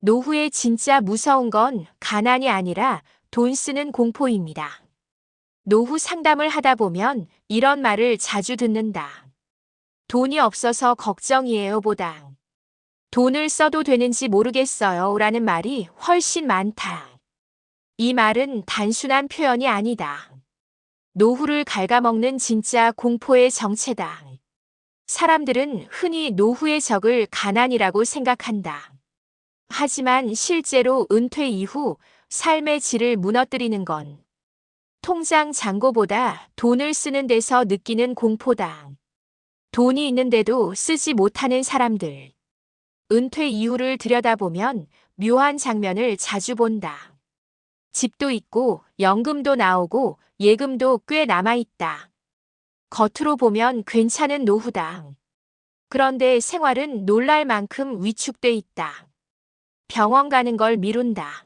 노후에 진짜 무서운 건 가난이 아니라 돈 쓰는 공포입니다. 노후 상담을 하다 보면 이런 말을 자주 듣는다. 돈이 없어서 걱정이에요 보다. 돈을 써도 되는지 모르겠어요 라는 말이 훨씬 많다. 이 말은 단순한 표현이 아니다. 노후를 갉아먹는 진짜 공포의 정체다. 사람들은 흔히 노후의 적을 가난이라고 생각한다. 하지만 실제로 은퇴 이후 삶의 질을 무너뜨리는 건 통장 잔고보다 돈을 쓰는 데서 느끼는 공포다. 돈이 있는데도 쓰지 못하는 사람들. 은퇴 이후를 들여다보면 묘한 장면을 자주 본다. 집도 있고 연금도 나오고 예금도 꽤 남아있다. 겉으로 보면 괜찮은 노후다. 그런데 생활은 놀랄 만큼 위축돼 있다. 병원 가는 걸 미룬다.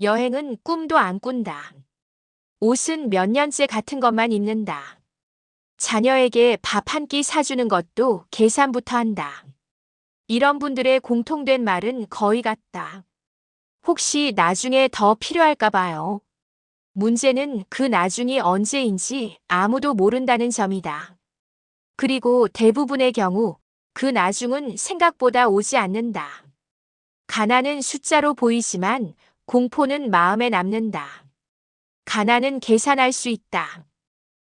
여행은 꿈도 안 꾼다. 옷은 몇 년째 같은 것만 입는다. 자녀에게 밥 한 끼 사주는 것도 계산부터 한다. 이런 분들의 공통된 말은 거의 같다. 혹시 나중에 더 필요할까 봐요. 문제는 그 나중이 언제인지 아무도 모른다는 점이다. 그리고 대부분의 경우 그 나중은 생각보다 오지 않는다. 가난은 숫자로 보이지만 공포는 마음에 남는다. 가난은 계산할 수 있다.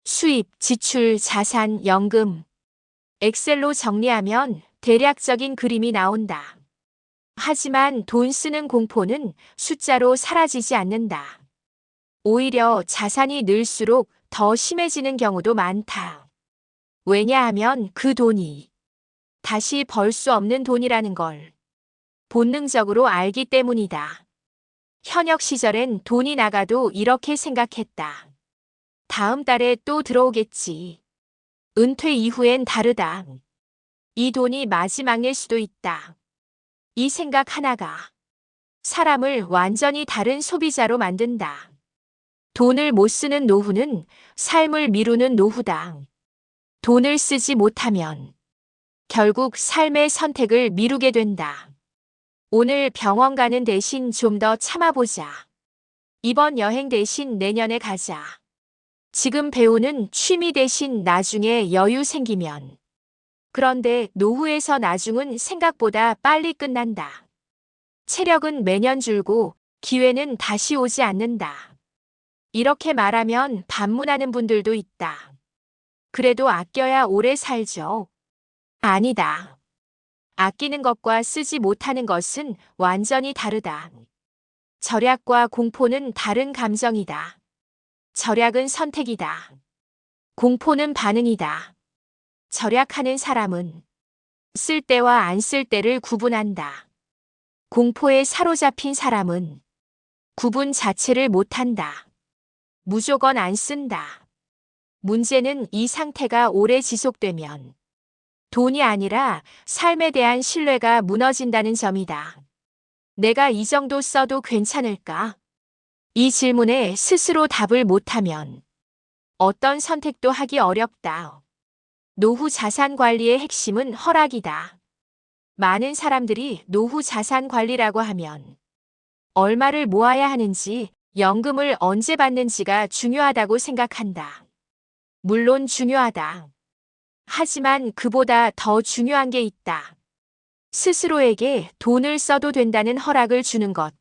수입, 지출, 자산, 연금. 엑셀로 정리하면 대략적인 그림이 나온다. 하지만 돈 쓰는 공포는 숫자로 사라지지 않는다. 오히려 자산이 늘수록 더 심해지는 경우도 많다. 왜냐하면 그 돈이 다시 벌 수 없는 돈이라는 걸 본능적으로 알기 때문이다. 현역 시절엔 돈이 나가도 이렇게 생각했다. 다음 달에 또 들어오겠지. 은퇴 이후엔 다르다. 이 돈이 마지막일 수도 있다. 이 생각 하나가 사람을 완전히 다른 소비자로 만든다. 돈을 못 쓰는 노후는 삶을 미루는 노후다. 돈을 쓰지 못하면 결국 삶의 선택을 미루게 된다. 오늘 병원 가는 대신 좀 더 참아보자. 이번 여행 대신 내년에 가자. 지금 배우는 취미 대신 나중에 여유 생기면. 그런데 노후에서 나중은 생각보다 빨리 끝난다. 체력은 매년 줄고 기회는 다시 오지 않는다. 이렇게 말하면 반문하는 분들도 있다. 그래도 아껴야 오래 살죠. 아니다. 아끼는 것과 쓰지 못하는 것은 완전히 다르다. 절약과 공포는 다른 감정이다. 절약은 선택이다. 공포는 반응이다. 절약하는 사람은 쓸 때와 안 쓸 때를 구분한다. 공포에 사로잡힌 사람은 구분 자체를 못한다. 무조건 안 쓴다. 문제는 이 상태가 오래 지속되면 돈이 아니라 삶에 대한 신뢰가 무너진다는 점이다. 내가 이 정도 써도 괜찮을까? 이 질문에 스스로 답을 못하면 어떤 선택도 하기 어렵다. 노후 자산 관리의 핵심은 허락이다. 많은 사람들이 노후 자산 관리라고 하면 얼마를 모아야 하는지, 연금을 언제 받는지가 중요하다고 생각한다. 물론 중요하다. 하지만 그보다 더 중요한 게 있다. 스스로에게 돈을 써도 된다는 허락을 주는 것.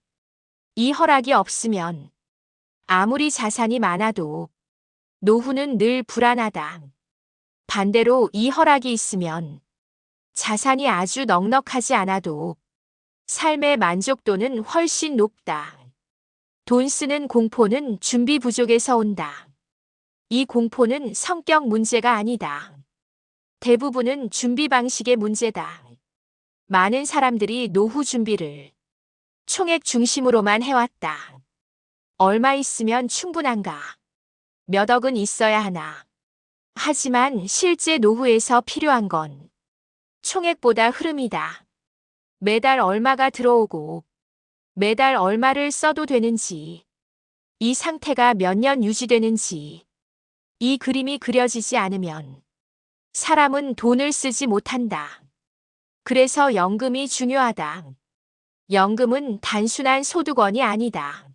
이 허락이 없으면 아무리 자산이 많아도 노후는 늘 불안하다. 반대로 이 허락이 있으면 자산이 아주 넉넉하지 않아도 삶의 만족도는 훨씬 높다. 돈 쓰는 공포는 준비 부족에서 온다. 이 공포는 성격 문제가 아니다. 대부분은 준비 방식의 문제다. 많은 사람들이 노후 준비를 총액 중심으로만 해왔다. 얼마 있으면 충분한가? 몇 억은 있어야 하나? 하지만 실제 노후에서 필요한 건 총액보다 흐름이다. 매달 얼마가 들어오고 매달 얼마를 써도 되는지, 이 상태가 몇 년 유지되는지, 이 그림이 그려지지 않으면 사람은 돈을 쓰지 못한다. 그래서 연금이 중요하다. 연금은 단순한 소득원이 아니다.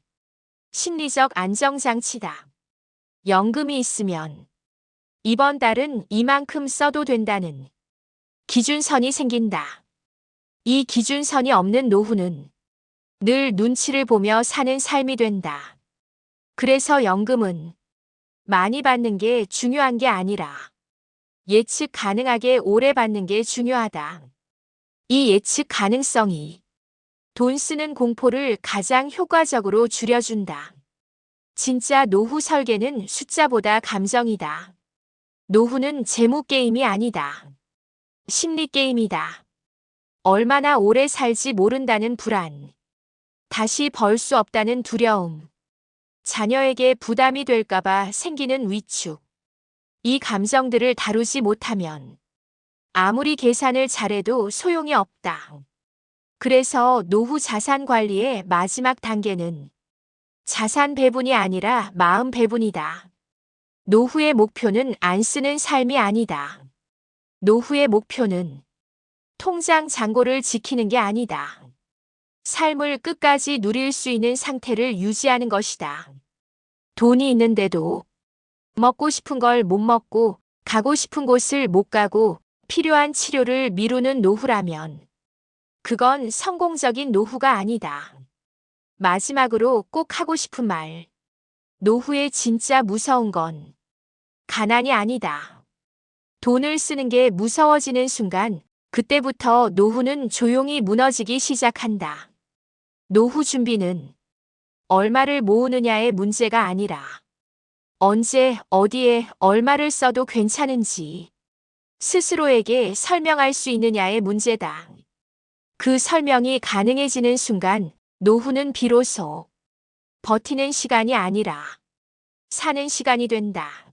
심리적 안정장치다. 연금이 있으면 이번 달은 이만큼 써도 된다는 기준선이 생긴다. 이 기준선이 없는 노후는 늘 눈치를 보며 사는 삶이 된다. 그래서 연금은 많이 받는 게 중요한 게 아니라 예측 가능하게 오래 받는 게 중요하다. 이 예측 가능성이 돈 쓰는 공포를 가장 효과적으로 줄여준다. 진짜 노후 설계는 숫자보다 감정이다. 노후는 재무 게임이 아니다. 심리 게임이다. 얼마나 오래 살지 모른다는 불안, 다시 벌 수 없다는 두려움, 자녀에게 부담이 될까봐 생기는 위축. 이 감정들을 다루지 못하면 아무리 계산을 잘해도 소용이 없다. 그래서 노후 자산 관리의 마지막 단계는 자산 배분이 아니라 마음 배분이다. 노후의 목표는 안 쓰는 삶이 아니다. 노후의 목표는 통장 잔고를 지키는 게 아니다. 삶을 끝까지 누릴 수 있는 상태를 유지하는 것이다. 돈이 있는데도 먹고 싶은 걸 못 먹고 가고 싶은 곳을 못 가고 필요한 치료를 미루는 노후라면 그건 성공적인 노후가 아니다. 마지막으로 꼭 하고 싶은 말. 노후의 진짜 무서운 건 가난이 아니다. 돈을 쓰는 게 무서워지는 순간 그때부터 노후는 조용히 무너지기 시작한다. 노후 준비는 얼마를 모으느냐의 문제가 아니라 언제, 어디에, 얼마를 써도 괜찮은지 스스로에게 설명할 수 있느냐의 문제다. 그 설명이 가능해지는 순간 노후는 비로소 버티는 시간이 아니라 사는 시간이 된다.